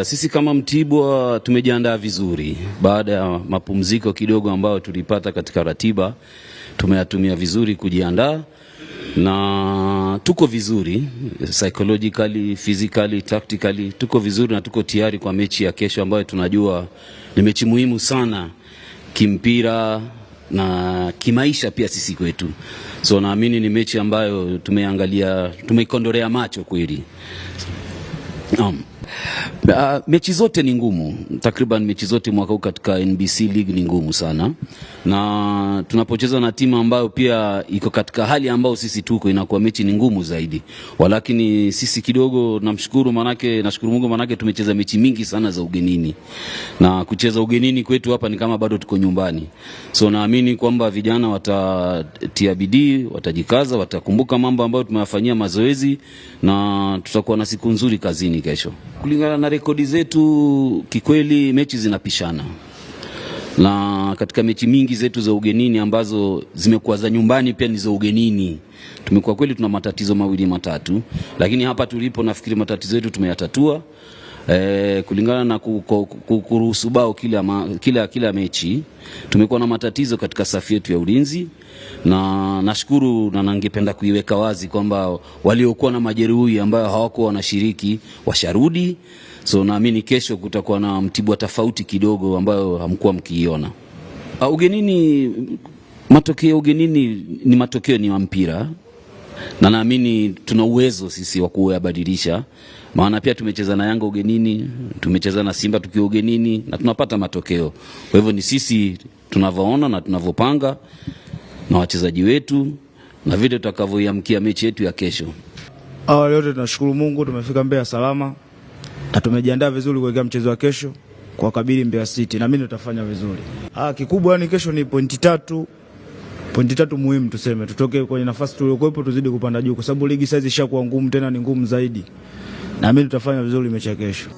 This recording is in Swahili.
Sisi kama Mtibwa tumejiandaa vizuri baada ya mapumziko kidogo ambayo tulipata katika ratiba. Tumeyatumia vizuri kujiandaa na tuko vizuri psychologically, physically, tactically, tuko vizuri na tuko tayari kwa mechi ya kesho ambayo tunajua ni mechi muhimu sana kimpira na kimaisha pia sisi kwetu. So naamini ni mechi ambayo tumeikondorea macho kweli. Mechi zote ni ngumu, takriban mechi zote mwaka huu katika NBC League ni ngumu sana, na tunapocheza na timu ambayo pia iko katika hali ambayo sisi tuko, inakuwa mechi ni ngumu zaidi. Walakini sisi kidogo nashukuru Mungu manake tumecheza mechi mingi sana za ugenini, na kucheza ugenini kwetu hapa ni kama bado tuko nyumbani. So naamini kwamba vijana watatia bidii, watajikaza, watakumbuka mambo ambayo tumeyafanyia mazoezi, na tutakuwa na siku nzuri kazini kesho. Kulingana na rekodi zetu, kikweli mechi zinapishana, na katika mechi mingi zetu za ugenini ambazo zimekuwa za nyumbani pia ni za ugenini, tumekuwa kweli tuna matatizo mawili matatu, lakini hapa tulipo nafikiri matatizo yetu tumeyatatua. Kulingana na kuruhusu bao kila mechi, tumekuwa na matatizo katika safu yetu ya ulinzi, na nashukuru na ningependa kuiweka wazi kwamba waliokuwa na majeruhi ambao hawakuwa wanashiriki washarudi. So naamini kesho kutakuwa na Mtibwa tofauti kidogo ambayo hamkuwa mkiiona. Ugenini, matokeo ugenini ni matokeo ni wa mpira, na naamini tuna uwezo sisi wa kuyabadilisha. Maana pia tumecheza na Yanga ugenini, tumecheza na Simba tukiwa ugenini na tunapata matokeo. Kwa hivyo ni sisi tunavyoona na tunavyopanga na wachezaji wetu na vile tutakavyoiamkia mechi yetu ya kesho. Awali yote tunashukuru Mungu tumefika Mbeya salama na tumejiandaa vizuri kuelekea mchezo wa kesho kwa kabili Mbeya City, na mimi tutafanya vizuri. Kikubwa ni kesho ni pointi tatu muhimu, tuseme tutoke kwenye nafasi tuliokuepo tuzidi kupanda juu, kwa sababu ligi sasa ishakuwa ngumu, tena ni ngumu zaidi, na mimi tutafanya vizuri mechi ya kesho.